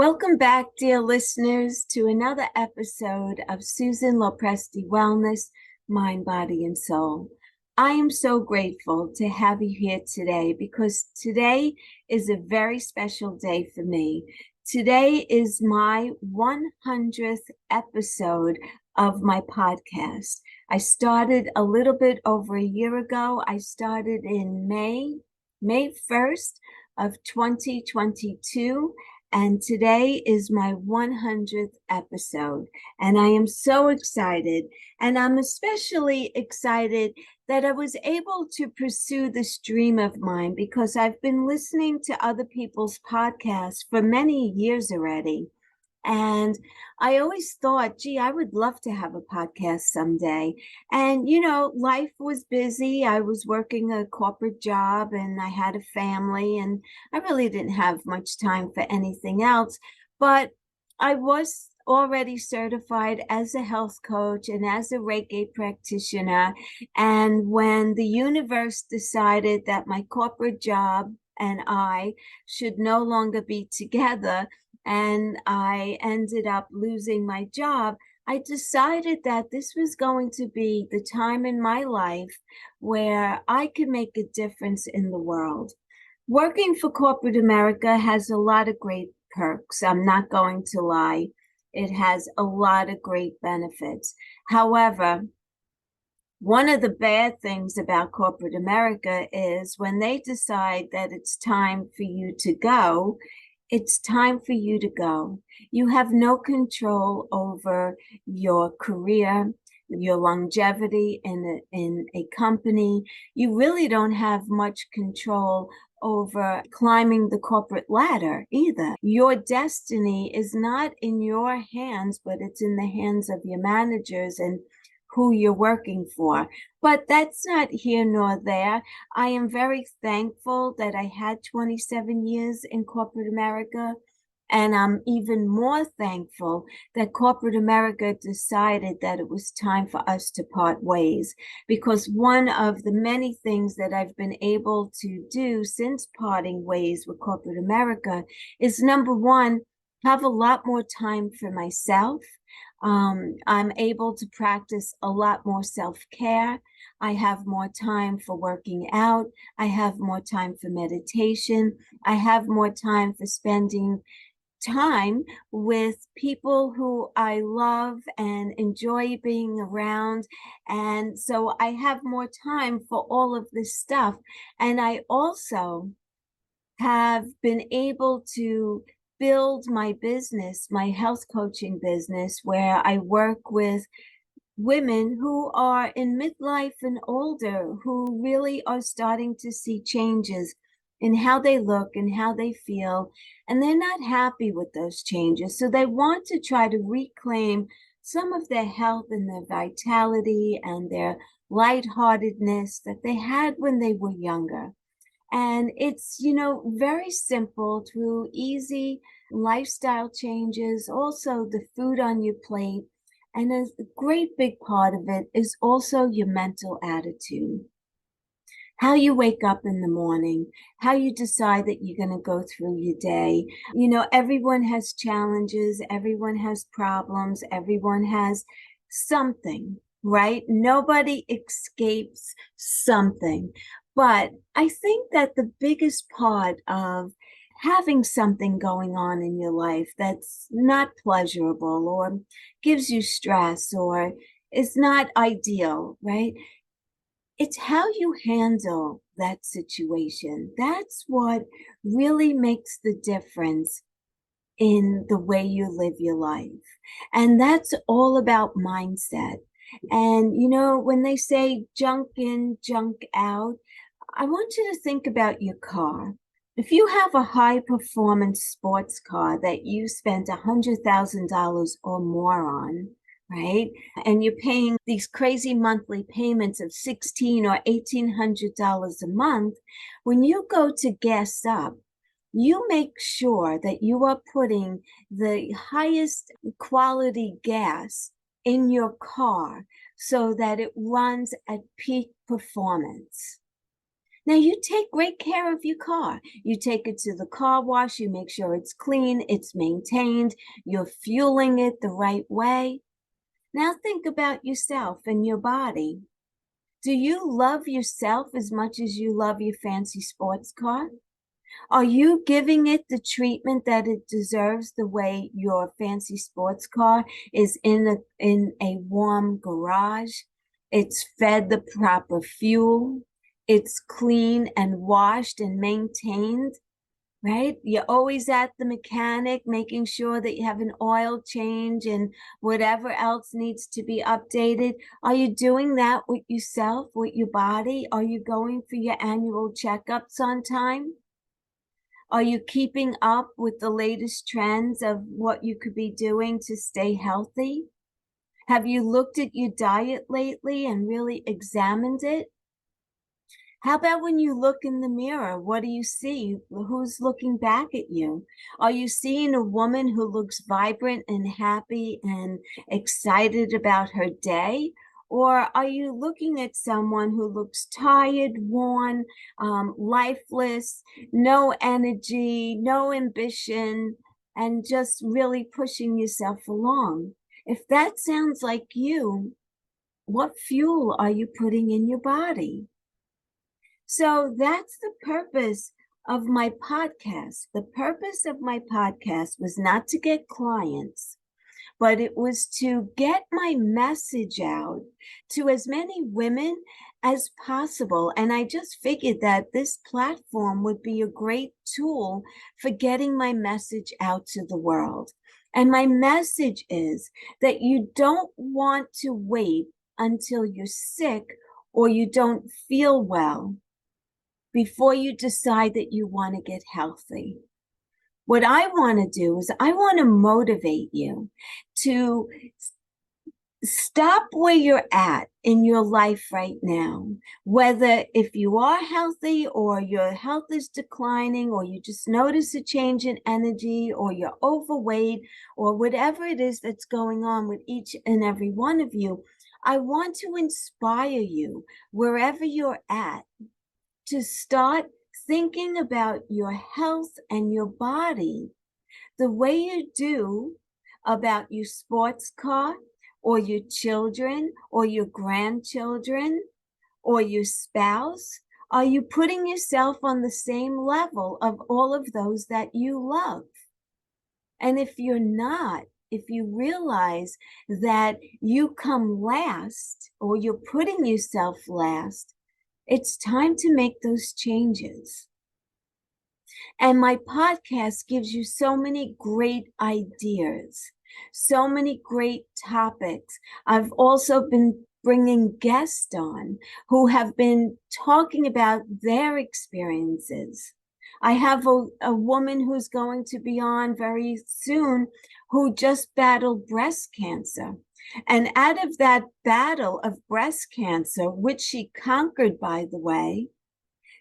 Welcome back, dear listeners, to another episode of Susan Lopresti Wellness, Mind, Body, and Soul. I am so grateful to have you here today because today is a very special day for me. Today is my 100th episode of my podcast. I started a little bit over a year ago. I started in May 1st of 2022. And today is my 100th episode. And I am so excited. And I'm especially excited that I was able to pursue this dream of mine because I've been listening to other people's podcasts for many years already. And I always thought, gee, I would love to have a podcast someday. And, life was busy. I was working a corporate job and I had a family, and I really didn't have much time for anything else. But I was already certified as a health coach and as a Reiki practitioner. And when the universe decided that my corporate job and I should no longer be together, and I ended up losing my job, I decided that this was going to be the time in my life where I could make a difference in the world. Working for corporate America has a lot of great perks. I'm not going to lie. It has a lot of great benefits. However, one of the bad things about corporate America is when they decide that it's time for you to go, it's time for you to go. You have no control over your career, your longevity in a company. You really don't have much control over climbing the corporate ladder either. Your destiny is not in your hands, but it's in the hands of your managers and who you're working for. But that's not here nor there. I am very thankful that I had 27 years in corporate America. And I'm even more thankful that corporate America decided that it was time for us to part ways. Because one of the many things that I've been able to do since parting ways with corporate America is, number one, have a lot more time for myself. I'm able to practice a lot more self-care. I have more time for working out. I have more time for meditation. I have more time for spending time with people who I love and enjoy being around. And so I have more time for all of this stuff. And I also have been able to build my business, my health coaching business, where I work with women who are in midlife and older, who really are starting to see changes in how they look and how they feel, and they're not happy with those changes. So they want to try to reclaim some of their health and their vitality and their lightheartedness that they had when they were younger. And it's, very simple through easy lifestyle changes, also the food on your plate. And a great big part of it is also your mental attitude. How you wake up in the morning, how you decide that you're going to go through your day. Everyone has challenges, everyone has problems, everyone has something, right? Nobody escapes something. But I think that the biggest part of having something going on in your life that's not pleasurable or gives you stress or is not ideal, right? It's how you handle that situation. That's what really makes the difference in the way you live your life. And that's all about mindset. And, when they say junk in, junk out, I want you to think about your car. If you have a high performance sports car that you spent $100,000 or more on, right? And you're paying these crazy monthly payments of $1,600 or $1,800 a month, when you go to gas up, you make sure that you are putting the highest quality gas in your car so that it runs at peak performance. Now, you take great care of your car. You take it to the car wash, you make sure it's clean, it's maintained, you're fueling it the right way. Now, think about yourself and your body. Do you love yourself as much as you love your fancy sports car? Are you giving it the treatment that it deserves the way your fancy sports car is in a warm garage? It's fed the proper fuel. It's clean and washed and maintained, right? You're always at the mechanic, making sure that you have an oil change and whatever else needs to be updated. Are you doing that with yourself, with your body? Are you going for your annual checkups on time? Are you keeping up with the latest trends of what you could be doing to stay healthy? Have you looked at your diet lately and really examined it? How about when you look in the mirror? What do you see? Who's looking back at you? Are you seeing a woman who looks vibrant and happy and excited about her day? Or are you looking at someone who looks tired, worn, lifeless, no energy, no ambition, and just really pushing yourself along? If that sounds like you, what fuel are you putting in your body? So that's the purpose of my podcast. The purpose of my podcast was not to get clients, but it was to get my message out to as many women as possible. And I just figured that this platform would be a great tool for getting my message out to the world. And my message is that you don't want to wait until you're sick or you don't feel well before you decide that you want to get healthy. What I want to do is I want to motivate you to stop where you're at in your life right now, whether if you are healthy or your health is declining or you just notice a change in energy or you're overweight or whatever it is that's going on with each and every one of you. I want to inspire you wherever you're at to start thinking about your health and your body the way you do about your sports car or your children or your grandchildren or your spouse. Are you putting yourself on the same level of all of those that you love? And if you're not, if you realize that you come last or you're putting yourself last, it's time to make those changes. And my podcast gives you so many great ideas, so many great topics. I've also been bringing guests on who have been talking about their experiences. I have a woman who's going to be on very soon who just battled breast cancer. And out of that battle of breast cancer, which she conquered, by the way,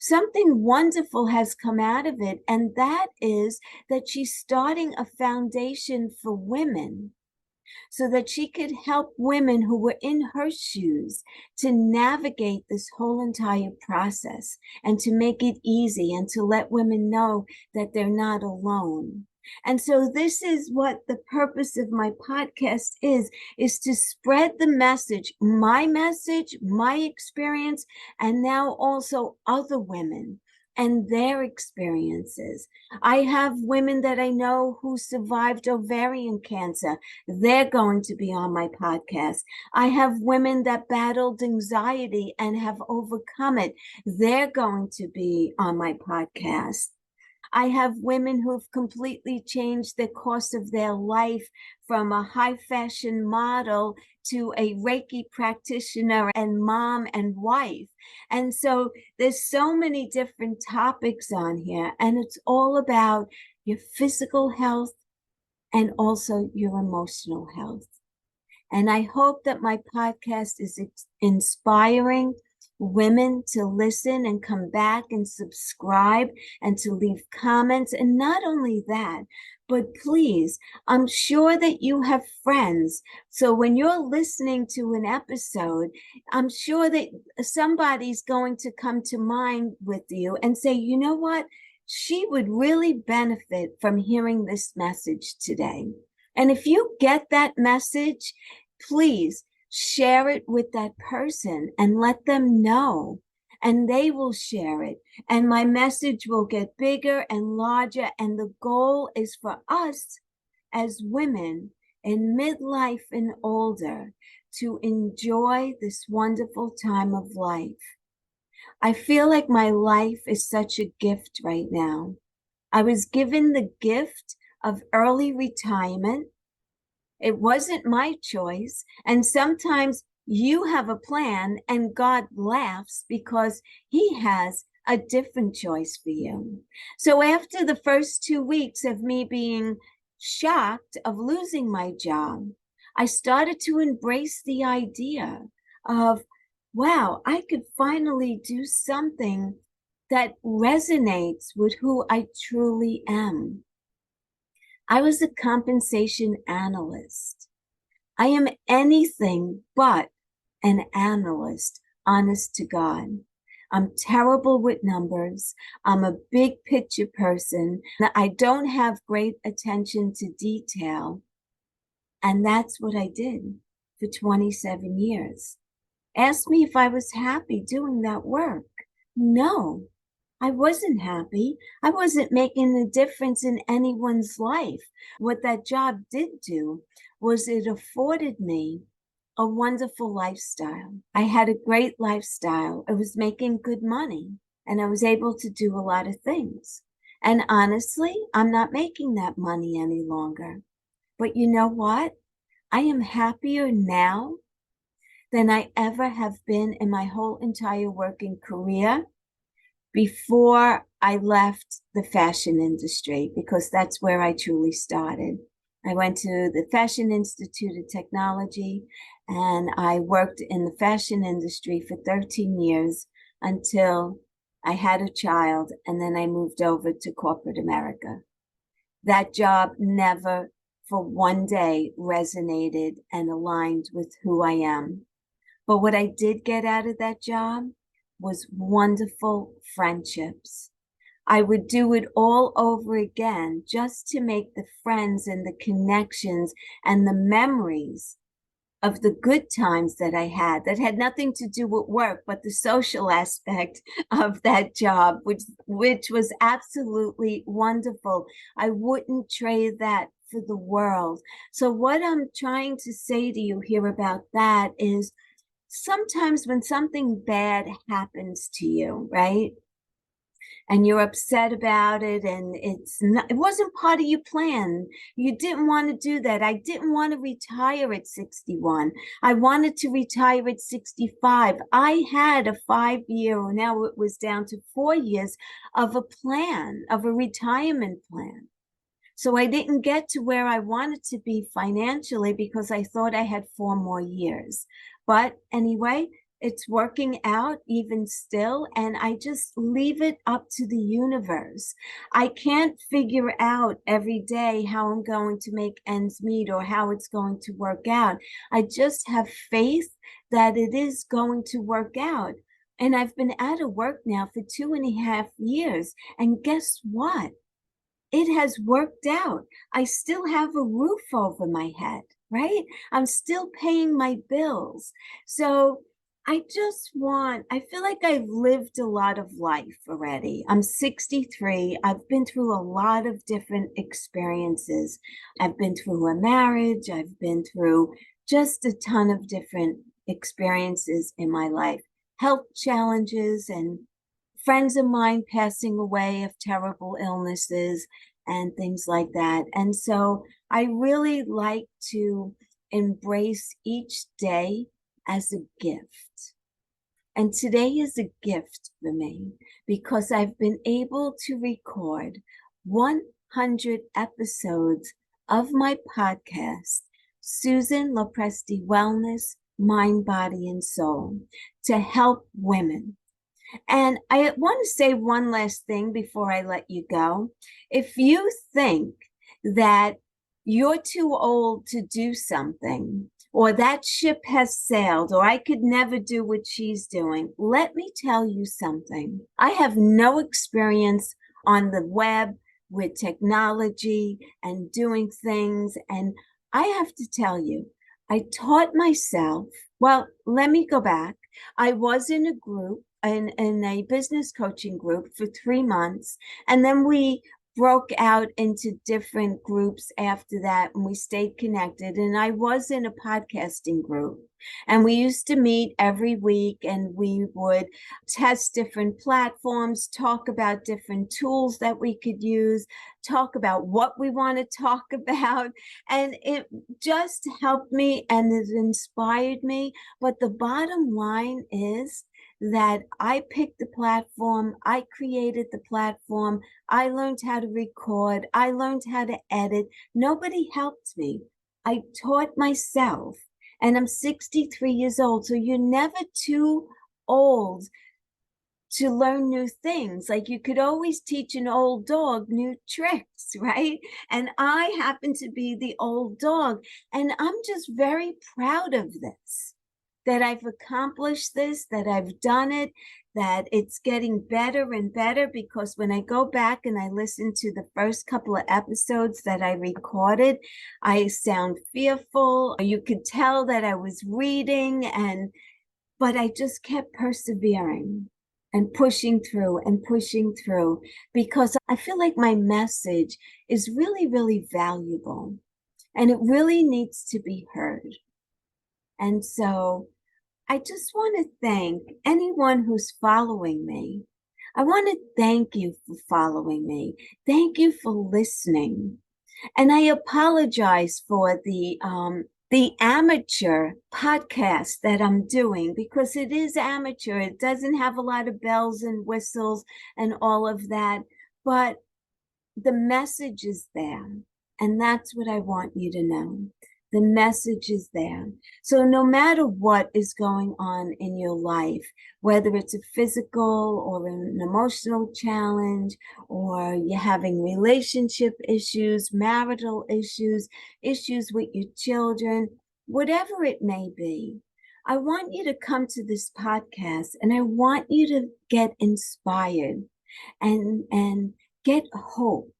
something wonderful has come out of it. And that is that she's starting a foundation for women so that she could help women who were in her shoes to navigate this whole entire process and to make it easy and to let women know that they're not alone. And so this is what the purpose of my podcast is to spread the message, my experience, and now also other women and their experiences. I have women that I know who survived ovarian cancer. They're going to be on my podcast. I have women that battled anxiety and have overcome it. They're going to be on my podcast. I have women who've completely changed the course of their life from a high fashion model to a Reiki practitioner and mom and wife. And so there's so many different topics on here, and it's all about your physical health and also your emotional health. And I hope that my podcast is inspiring women to listen and come back and subscribe and to leave comments. And not only that, But please, I'm sure that you have friends. So when you're listening to an episode, I'm sure that somebody's going to come to mind with you and say, you know what? She would really benefit from hearing this message today. And if you get that message, please share it with that person and let them know, and they will share it. And my message will get bigger and larger. And the goal is for us as women in midlife and older to enjoy this wonderful time of life. I feel like my life is such a gift right now. I was given the gift of early retirement. It wasn't my choice. And sometimes you have a plan and God laughs because he has a different choice for you. So after the first 2 weeks of me being shocked of losing my job, I started to embrace the idea of, wow, I could finally do something that resonates with who I truly am. I was a compensation analyst. I am anything but an analyst, honest to God. I'm terrible with numbers. I'm a big picture person. I don't have great attention to detail. And that's what I did for 27 years. Ask me if I was happy doing that work. No, I wasn't happy. I wasn't making a difference in anyone's life. What that job did do was it afforded me a wonderful lifestyle. I had a great lifestyle. I was making good money and I was able to do a lot of things. And honestly, I'm not making that money any longer. But you know what? I am happier now than I ever have been in my whole entire working career before I left the fashion industry, because that's where I truly started. I went to the Fashion Institute of Technology and I worked in the fashion industry for 13 years until I had a child, and then I moved over to corporate America. That job never for one day resonated and aligned with who I am. But what I did get out of that job was wonderful friendships. I would do it all over again just to make the friends and the connections and the memories of the good times that I had that had nothing to do with work, but the social aspect of that job, which was absolutely wonderful. I wouldn't trade that for the world. So what I'm trying to say to you here about that is, sometimes when something bad happens to you, right? And you're upset about it, and it wasn't part of your plan. You didn't want to do that. I didn't want to retire at 61. I wanted to retire at 65. I had a 5-year, or now it was down to 4 years of a plan, of a retirement plan. So I didn't get to where I wanted to be financially because I thought I had 4 more years. But anyway, it's working out even still, and I just leave it up to the universe. I can't figure out every day how I'm going to make ends meet or how it's going to work out. I just have faith that it is going to work out. And I've been out of work now for 2.5 years. And guess what? It has worked out. I still have a roof over my head, right? I'm still paying my bills. So I feel like I've lived a lot of life already. I'm 63. I've been through a lot of different experiences. I've been through a marriage. I've been through just a ton of different experiences in my life, health challenges, and friends of mine passing away of terrible illnesses and things like that. And so I really like to embrace each day as a gift. And today is a gift for me because I've been able to record 100 episodes of my podcast, Susan Lopresti Wellness, Mind, Body, and Soul, to help women. And I want to say one last thing before I let you go. If you think that you're too old to do something, or that ship has sailed, or I could never do what she's doing. Let me tell you something. I have no experience on the web with technology and doing things. And I have to tell you, I taught myself, well, let me go back. I was in a group, in a business coaching group for 3 months. And then we broke out into different groups after that, and we stayed connected. And I was in a podcasting group, and we used to meet every week, and we would test different platforms, talk about different tools that we could use, talk about what we want to talk about. And it just helped me and it inspired me. But the bottom line is that I picked the platform, I created the platform, I learned how to record, I learned how to edit. Nobody helped me. I taught myself, and I'm 63 years old. So you're never too old to learn new things. Like you could always teach an old dog new tricks, right? And I happen to be the old dog. And I'm just very proud of this, that I've accomplished this, that I've done it, that it's getting better and better. Because when I go back and I listen to the first couple of episodes that I recorded, I sound fearful. You could tell that I was reading, but I just kept persevering and pushing through, because I feel like my message is really, really valuable and it really needs to be heard. And so I just want to thank anyone who's following me. I want to thank you for following me. Thank you for listening. And I apologize for the amateur podcast that I'm doing, because it is amateur. It doesn't have a lot of bells and whistles and all of that, but the message is there. And that's what I want you to know. The message is there. So no matter what is going on in your life, whether it's a physical or an emotional challenge, or you're having relationship issues, marital issues, issues with your children, whatever it may be, I want you to come to this podcast, and I want you to get inspired and get hope,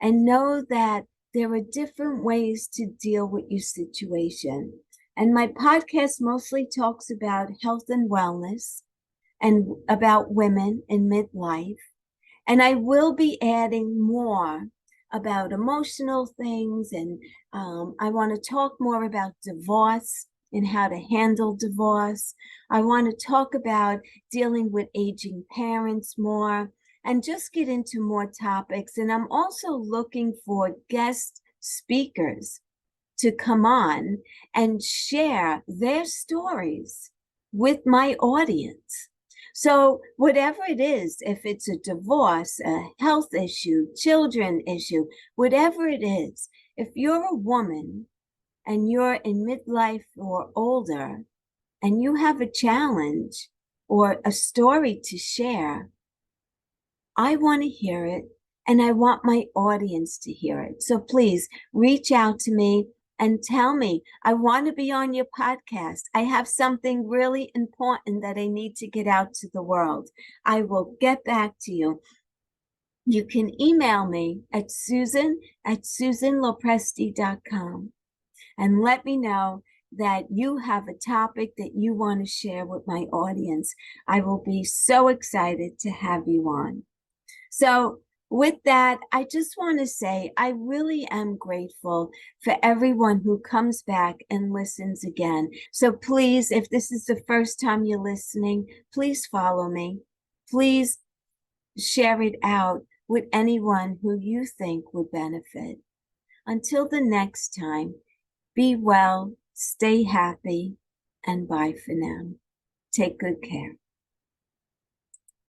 and know that there are different ways to deal with your situation. And my podcast mostly talks about health and wellness and about women in midlife. And I will be adding more about emotional things. And I want to talk more about divorce and how to handle divorce. I want to talk about dealing with aging parents more, and just get into more topics. And I'm also looking for guest speakers to come on and share their stories with my audience. So whatever it is, if it's a divorce, a health issue, children issue, whatever it is, if you're a woman and you're in midlife or older and you have a challenge or a story to share, I want to hear it, and I want my audience to hear it. So please reach out to me and tell me, I want to be on your podcast. I have something really important that I need to get out to the world. I will get back to you. You can email me at susan@susanlopresti.com and let me know that you have a topic that you want to share with my audience. I will be so excited to have you on. So with that, I just want to say I really am grateful for everyone who comes back and listens again. So please, if this is the first time you're listening, please follow me. Please share it out with anyone who you think would benefit. Until the next time, be well, stay happy, and bye for now. Take good care.